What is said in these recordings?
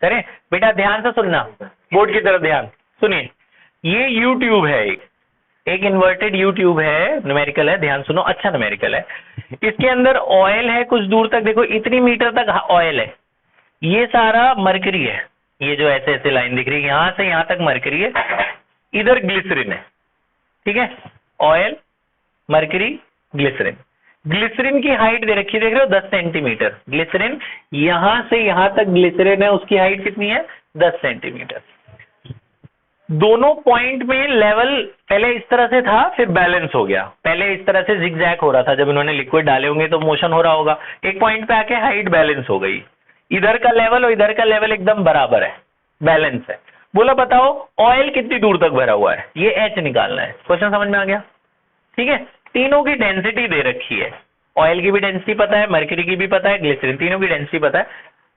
करें बेटा, ध्यान से सुनना, बोर्ड की तरफ ध्यान सुनिए। ये यू ट्यूब है, एक इन्वर्टेड यू ट्यूब है, न्यूमेरिकल है, ध्यान सुनो, अच्छा न्यूमेरिकल है। इसके अंदर ऑयल है, कुछ दूर तक देखो, इतनी मीटर तक ऑयल है, ये सारा मरकरी है, ये जो ऐसे ऐसे लाइन दिख रही है यहां से यहां तक मरकरी है, इधर ग्लिसरीन है, ठीक है, ऑयल मरकरी ग्लिसरीन। ग्लिसरीन की हाइट दे रखी है, देख रहे हो 10 सेंटीमीटर, ग्लिसरीन यहां से यहां तक ग्लिसरीन है, उसकी हाइट कितनी है 10 सेंटीमीटर। दोनों पॉइंट में लेवल पहले इस तरह से था, फिर बैलेंस हो गया, पहले इस तरह से जिगजैग हो रहा था, जब इन्होंने लिक्विड डाले होंगे तो मोशन हो रहा होगा, एक पॉइंट पे आके हाइट बैलेंस हो गई, इधर का लेवल और इधर का लेवल एकदम बराबर है, बैलेंस है। बोला बताओ ऑयल कितनी दूर तक भरा हुआ है, ये एच निकालना है। क्वेश्चन समझ में आ गया? ठीक है, तीनों की डेंसिटी दे रखी है, ऑयल की भी डेंसिटी पता है, मर्क्यूरी की भी पता है, ग्लिसरीन, तीनों की डेंसिटी पता है।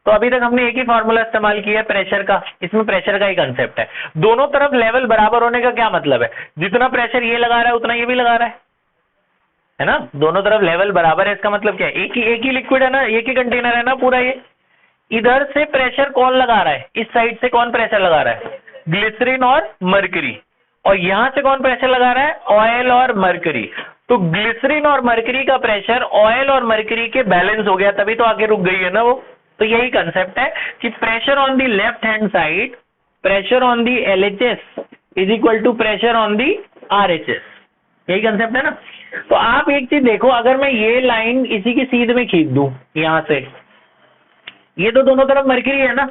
तो अभी तक हमने एक ही फॉर्मूला इस्तेमाल किया है प्रेशर का, इसमें प्रेशर का ही कंसेप्ट है। दोनों तरफ लेवल बराबर होने का क्या मतलब है, जितना प्रेशर ये लगा रहा है उतना ये भी लगा रहा है ना, दोनों तरफ लेवल बराबर है, इसका मतलब क्या है, एक ही लिक्विड है ना, एक ही कंटेनर है ना पूरा ये। इधर से प्रेशर कौन लगा रहा है, इस साइड से कौन प्रेशर लगा रहा है, ग्लिसरीन और मर्क्यूरी, और यहां से कौन प्रेशर लगा रहा है, ऑयल और मर्क्यूरी। तो ग्लिसरीन और मर्क्यूरी का प्रेशर ऑयल और मर्क्यूरी के बैलेंस हो गया, तभी तो आगे रुक गई है ना वो। तो यही कंसेप्ट है कि pressure on the left hand side, pressure on the LHS is equal to pressure on the RHS, यही कंसेप्ट है ना। तो आप एक चीज देखो, अगर मैं ये लाइन इसी की सीध में खींच दूं यहां से, ये तो दोनों तरफ मर्क्यूरी है ना,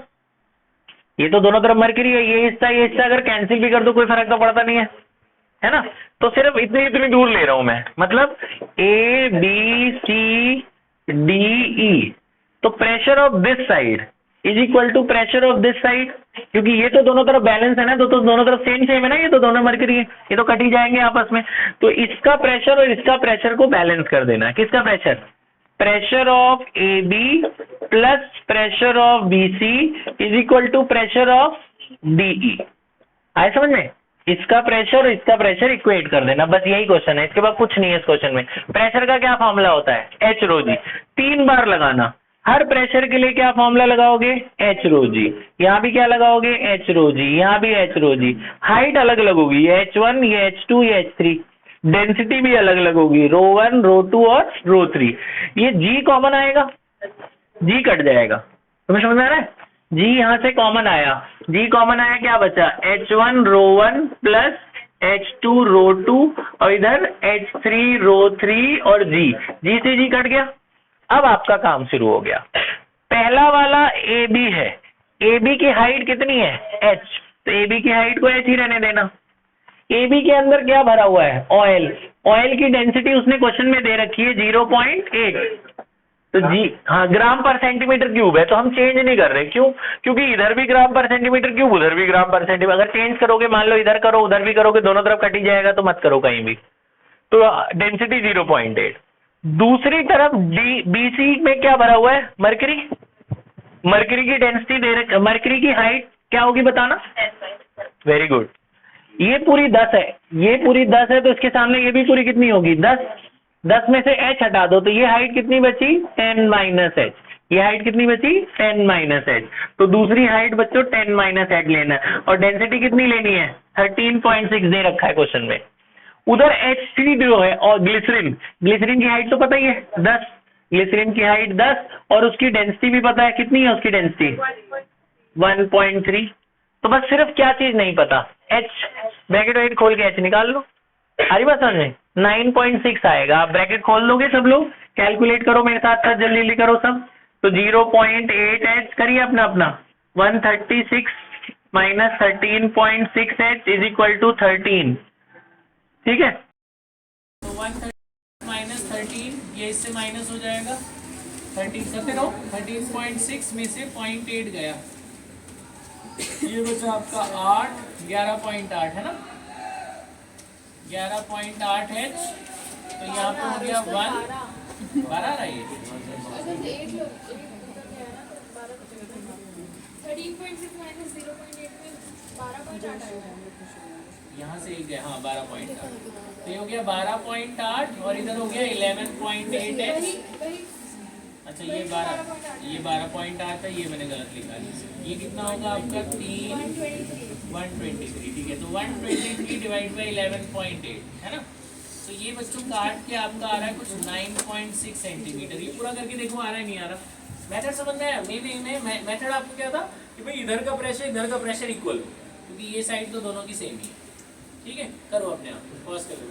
ये तो दोनों तरफ मर्क्यूरी है, ये हिस्सा अगर कैंसिल भी कर दो कोई फर्क तो पड़ता नहीं है ना। तो सिर्फ इतनी दूर ले रहा हूं मैं, मतलब ABCDE, तो pressure of this side is equal to pressure of this side, क्योंकि ये तो दोनों तरफ बैलेंस है ना, तो दोनों तरफ सेम है ना, ये तो दोनों मर्क्यूरी है, ये तो कट ही जाएंगे आपस में। तो इसका प्रेशर और इसका प्रेशर को बैलेंस कर देना है, किसका pressure, pressure of AB plus pressure of BC is equal to pressure of DE। आए समझ में, इसका प्रेशर और इसका प्रेशर इक्वेट कर देना, बस यही क्वेश्चन है, इसके बाद कुछ नहीं है इस क्वेश्चन में। प्रेशर का क्या फॉर्मूला होता है, H रो जी, 3 बार लगाना, हर प्रेशर के लिए क्या फॉर्मूला लगाओगे, H रो जी, यहां भी क्या लगाओगे, H रो जी, यहां भी H रो जी। हाइट अलग अलग होगी, ये H1, ये H2, ये H3, डेंसिटी भी अलग अलग होगी, रो 1, रो 2 और रो 3। ये G कॉमन आएगा, G कट जाएगा, तुम्हें समझ में आ रहा है, G यहां से कॉमन आया, G कॉमन आया, क्या बचा, H1 रो 1 प्लस H2 रो 2 और इधर H3 रो 3 और G से G कट गया। अब आपका काम शुरू हो गया, पहला वाला AB है, AB की हाइट कितनी है, H, तो AB की हाइट को H ही रहने देना। AB के अंदर क्या भरा हुआ है, ऑयल, ऑयल की डेंसिटी उसने क्वेश्चन में दे रखी है 0.8, तो जी हाँ ग्राम पर सेंटीमीटर क्यूब है, तो हम चेंज नहीं कर रहे, क्यों, क्योंकि इधर भी ग्राम पर सेंटीमीटर क्यूब, उधर भी ग्राम पर सेंटीमीटर, अगर चेंज करोगे, मान लो इधर करो उधर भी करोगे, दोनों तरफ कट ही जाएगा, तो मत करो कहीं भी। तो डेंसिटी 0.8। दूसरी तरफ BC में क्या भरा हुआ है, मर्क्यूरी, मर्क्यूरी की डेंसिटी दे रखी, मर्क्यूरी की हाइट क्या होगी बताना, वेरी गुड, ये पूरी 10 है, ये पूरी 10 है, तो इसके सामने ये भी पूरी कितनी होगी, 10 में से H हटा दो, तो ये हाइट कितनी बची, 10 - H, ये हाइट कितनी बची, 10 - H, तो दूसरी हाइट बच्चों 10 - H लेना है, और डेंसिटी कितनी लेनी है, 13.6 दे रखा है क्वेश्चन में। उधर H3 जो है और ग्लिसरीन, ग्लिसरीन की हाइट तो पता ही है 10, ग्लिसरीन की हाइट 10 और उसकी डेंसिटी भी पता है, कितनी है उसकी डेंसिटी 1.3। तो बस सिर्फ क्या चीज नहीं पता, H, ब्रैकेट वैकेट खोल के H निकाल लो, हरी बात समझ में, 9.6 आएगा। आप ब्रैकेट खोल दोगे सब लोग, कैलकुलेट करो मेरे साथ साथ, जल्दी करो सब। तो 0.8 H करिए अपना अपना, 136 - 13.6 H इज इक्वल टू 13, ठीक है। तो 130 - 13, ये इससे माइनस हो जाएगा, 13 करते रहो, 13.6 में से 0.8 गया, ये बचा आपका 8, 11.8 है ना, 11.8 H, तो यहाँ पे हो गया 12 रहा है, 13.6 - 0.8 में 12.8 यहाँ से एक गया, हाँ 12.8, तो ये हो गया 12.8 और इधर हो गया 11.8 H। अच्छा ये 12.8 है, ये मैंने गलत लिखा है, ये कितना होगा आपका 123, ठीक है। तो 123 डिवाइड बाई 11.8 है ना। तो ये बच्चों काट के आपका आ रहा है कुछ 9.6 सेंटीमीटर। ये पूरा करके देखो आ रहा है नहीं आ रहा। मेथड समझ में आया? मेथड आपको क्या था कि भाई इधर का प्रेशर इक्वल हो, क्योंकि ये साइड तो दोनों की सेम ही है। ठीक है, करो अपने आप, पॉज कर लो।